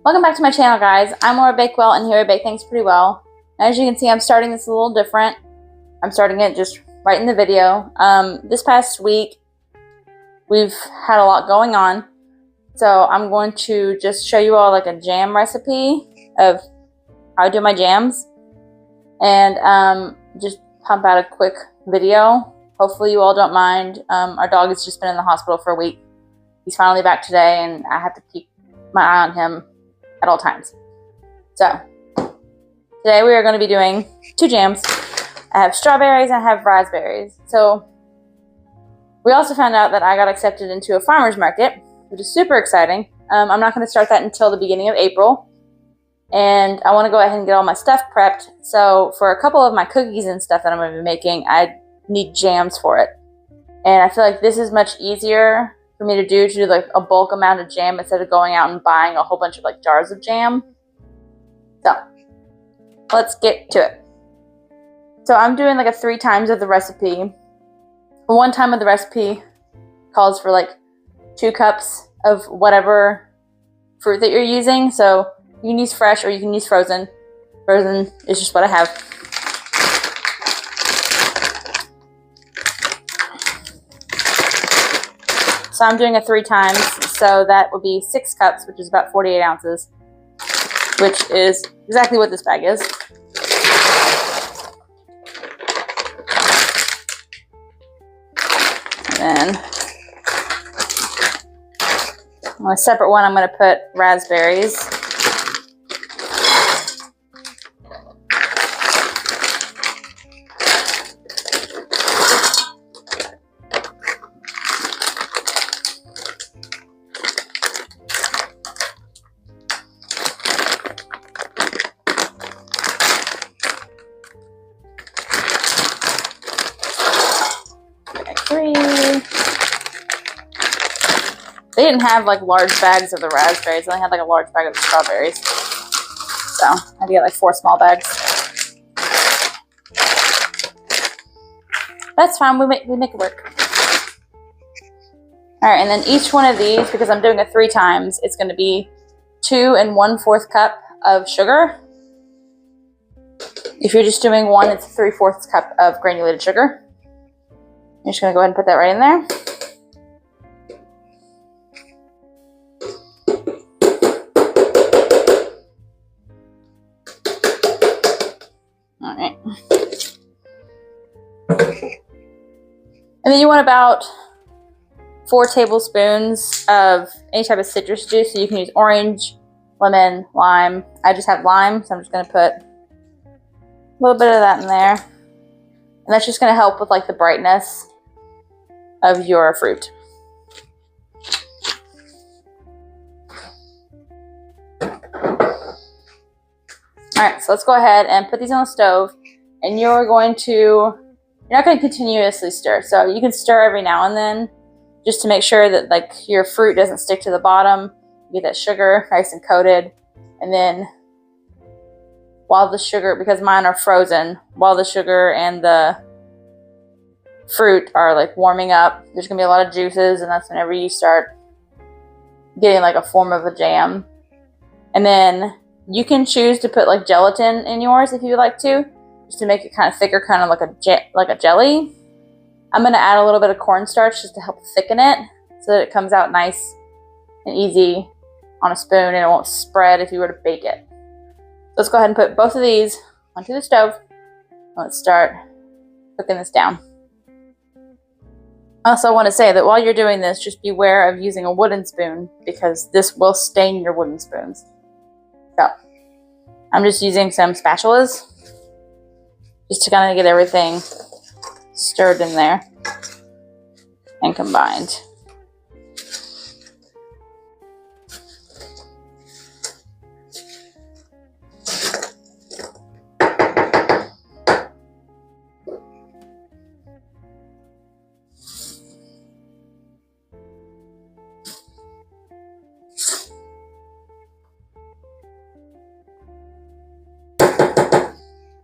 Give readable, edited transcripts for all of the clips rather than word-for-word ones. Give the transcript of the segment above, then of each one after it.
Welcome back to my channel, guys. I'm Laura Bakewell, and here I bake things pretty well. As you can see, I'm starting this a little different. I'm starting it just right in the video. This past week, we've had a lot going on, so I'm going to just show you all like a jam recipe of how I do my jams, and just pump out a quick video. Hopefully you all don't mind. Our dog has just been in the hospital for a week. He's finally back today, and I have to keep my eye on him at all times. So today we are going to be doing two jams. I have strawberries and I have raspberries. So we also found out that I got accepted into a farmer's market, which is super exciting. I'm not going to start that until the beginning of April, and I want to go ahead and get all my stuff prepped. So for a couple of my cookies and stuff that I'm going to be making, I need jams for it, and I feel like this is much easier for me to do like a bulk amount of jam instead of going out and buying a whole bunch of like jars of jam. So let's get to it. So I'm doing like a 3 times of the recipe. 1 time of the recipe calls for like 2 cups of whatever fruit that you're using. So you can use fresh or you can use frozen. Frozen is just what I have. So I'm doing a 3 times, so that would be 6 cups, which is about 48 ounces, which is exactly what this bag is. And then on a separate one, I'm going to put raspberries. They didn't have like large bags of the raspberries. They only had like a large bag of the strawberries. So I had to get like 4 small bags. That's fine. We make it work. All right, and then each one of these, because I'm doing it 3 times, it's going to be 2 1/4 cup of sugar. If you're just doing 1, it's 3/4 cup of granulated sugar. I'm just going to go ahead and put that right in there. All right. And then you want about 4 tablespoons of any type of citrus juice. So you can use orange, lemon, lime. I just have lime, so I'm just going to put a little bit of that in there. And that's just going to help with like the brightness of your fruit. Alright, so let's go ahead and put these on the stove, and you're not going to continuously stir. So you can stir every now and then just to make sure that like your fruit doesn't stick to the bottom. You get that sugar nice and coated, and then while the sugar, because mine are frozen, while the sugar and the fruit are like warming up, there's going to be a lot of juices, and that's whenever you start getting like a form of a jam. And then you can choose to put like gelatin in yours if you would like to, just to make it kind of thicker, kind of like a jelly. I'm going to add a little bit of cornstarch just to help thicken it so that it comes out nice and easy on a spoon, and it won't spread if you were to bake it. So let's go ahead and put both of these onto the stove. Let's start cooking this down. I also want to say that while you're doing this, just beware of using a wooden spoon, because this will stain your wooden spoons. So I'm just using some spatulas just to kind of get everything stirred in there and combined.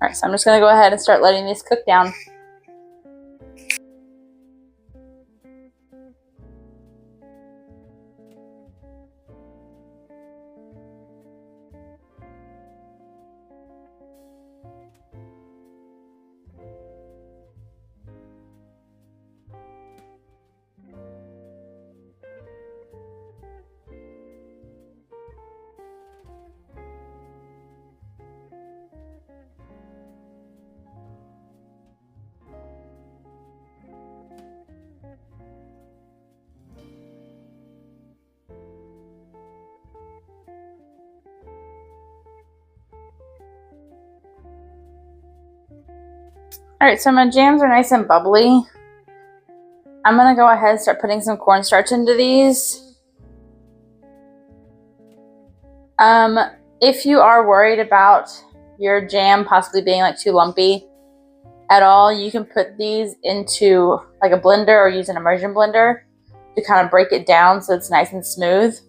Alright, so I'm just going to go ahead and start letting these cook down. Alright, so my jams are nice and bubbly. I'm going to go ahead and start putting some cornstarch into these. If you are worried about your jam possibly being like too lumpy at all, you can put these into like a blender or use an immersion blender to kind of break it down so it's nice and smooth.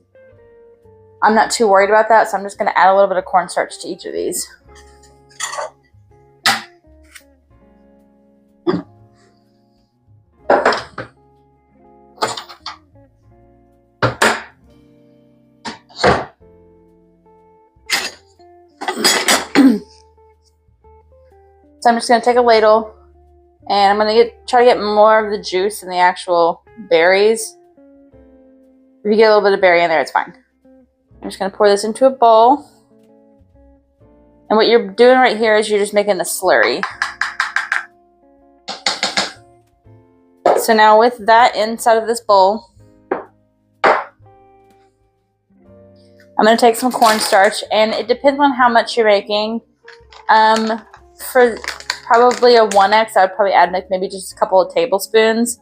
I'm not too worried about that, so I'm just going to add a little bit of cornstarch to each of these. So I'm just going to take a ladle and I'm going to try to get more of the juice in the actual berries. If you get a little bit of berry in there, it's fine. I'm just going to pour this into a bowl. And what you're doing right here is you're just making a slurry. So now with that inside of this bowl, I'm going to take some cornstarch, and it depends on how much you're making. For probably a 1X, I would probably add like maybe just a couple of tablespoons.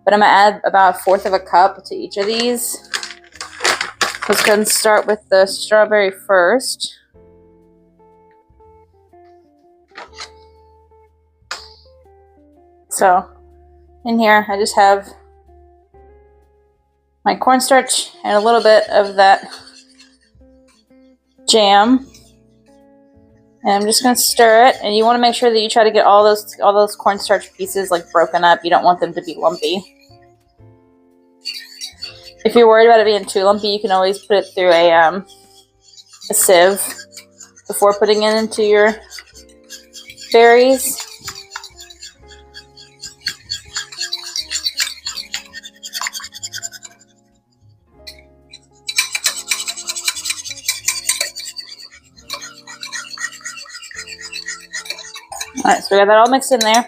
But I'm going to add about 1/4 of a cup to each of these. Let's go and start with the strawberry first. So in here I just have my cornstarch and a little bit of that jam. And I'm just going to stir it, and you want to make sure that you try to get all those cornstarch pieces like broken up. You don't want them to be lumpy. If you're worried about it being too lumpy, you can always put it through a sieve before putting it into your berries. Alright, so we got that all mixed in there.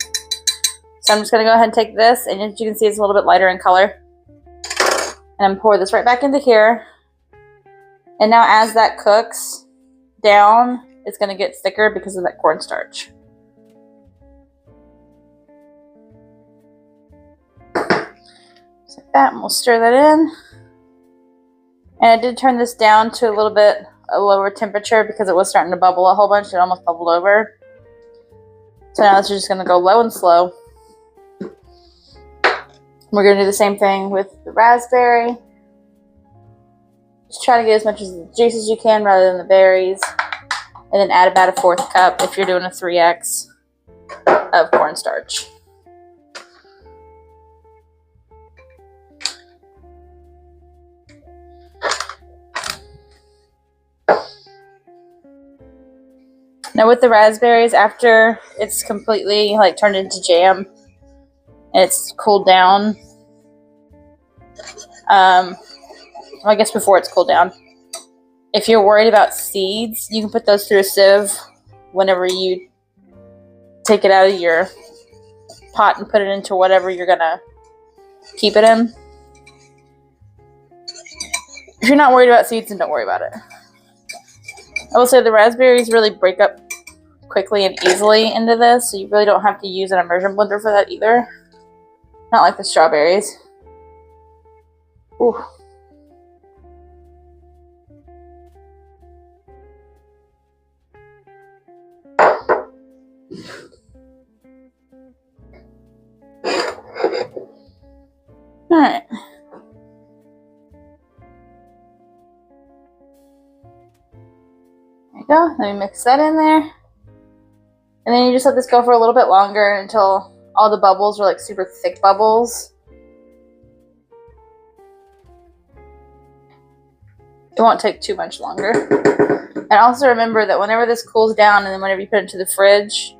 So I'm just going to go ahead and take this, and as you can see, it's a little bit lighter in color. And I'm pour this right back into here. And now as that cooks down, it's going to get thicker because of that cornstarch. Just like that, and we'll stir that in. And I did turn this down to a lower temperature because it was starting to bubble a whole bunch. It almost bubbled over. So now this is just going to go low and slow. We're going to do the same thing with the raspberry. Just try to get as much of the juice as you can rather than the berries. And then add about a 1/4 cup if you're doing a 3X of cornstarch. Now with the raspberries, after it's completely like turned into jam and it's cooled down, I guess before it's cooled down, if you're worried about seeds, you can put those through a sieve whenever you take it out of your pot and put it into whatever you're gonna keep it in. If you're not worried about seeds, then don't worry about it. I will say the raspberries really break up quickly and easily into this, so you really don't have to use an immersion blender for that either. Not like the strawberries. Ooh. Alright. There you go. Let me mix that in there. And then you just let this go for a little bit longer until all the bubbles are like super thick bubbles. It won't take too much longer. And also remember that whenever this cools down and then whenever you put it into the fridge,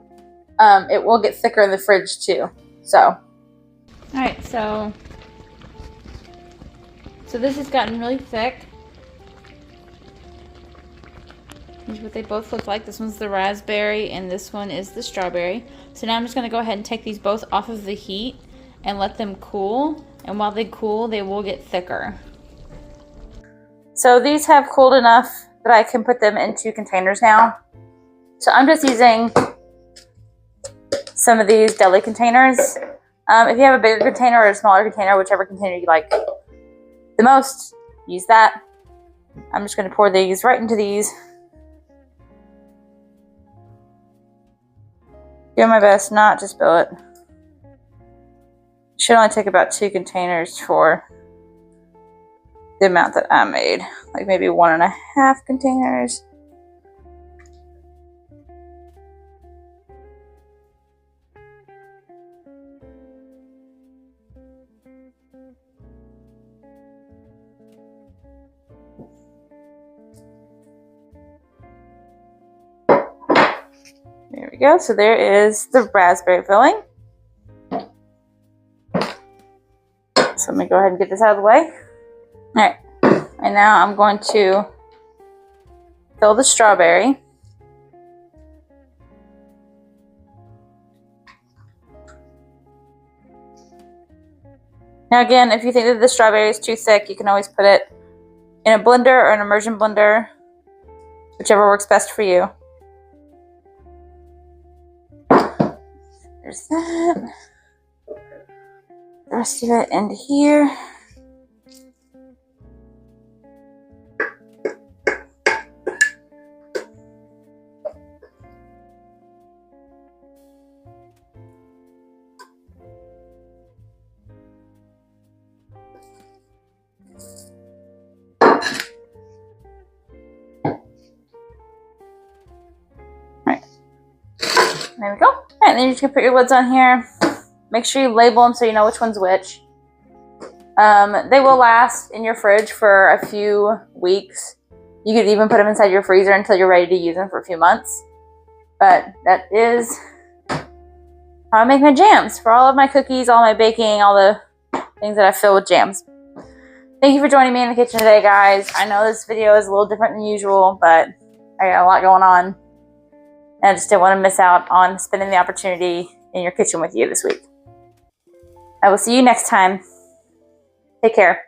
it will get thicker in the fridge too. So. Alright, so this has gotten really thick. Here's what they both look like. This one's the raspberry and this one is the strawberry. So now I'm just going to go ahead and take these both off of the heat and let them cool. And while they cool, they will get thicker. So these have cooled enough that I can put them into containers now. So I'm just using some of these deli containers. If you have a bigger container or a smaller container, whichever container you like the most, use that. I'm just going to pour these right into these. Do my best not to spill it. Should only take about 2 containers for the amount that I made. Like maybe 1.5 containers. There we go. So there is the raspberry filling. So let me go ahead and get this out of the way. Alright, and now I'm going to fill the strawberry. Now again, if you think that the strawberry is too thick, you can always put it in a blender or an immersion blender, whichever works best for you. There's that. The rest of it into here. There we go. All right, then you can put your lids on here. Make sure you label them so you know which one's which. They will last in your fridge for a few weeks. You could even put them inside your freezer until you're ready to use them for a few months. But that is how I make my jams for all of my cookies, all my baking, all the things that I fill with jams. Thank you for joining me in the kitchen today, guys. I know this video is a little different than usual, but I got a lot going on. And I just didn't want to miss out on spending the opportunity in your kitchen with you this week. I will see you next time. Take care.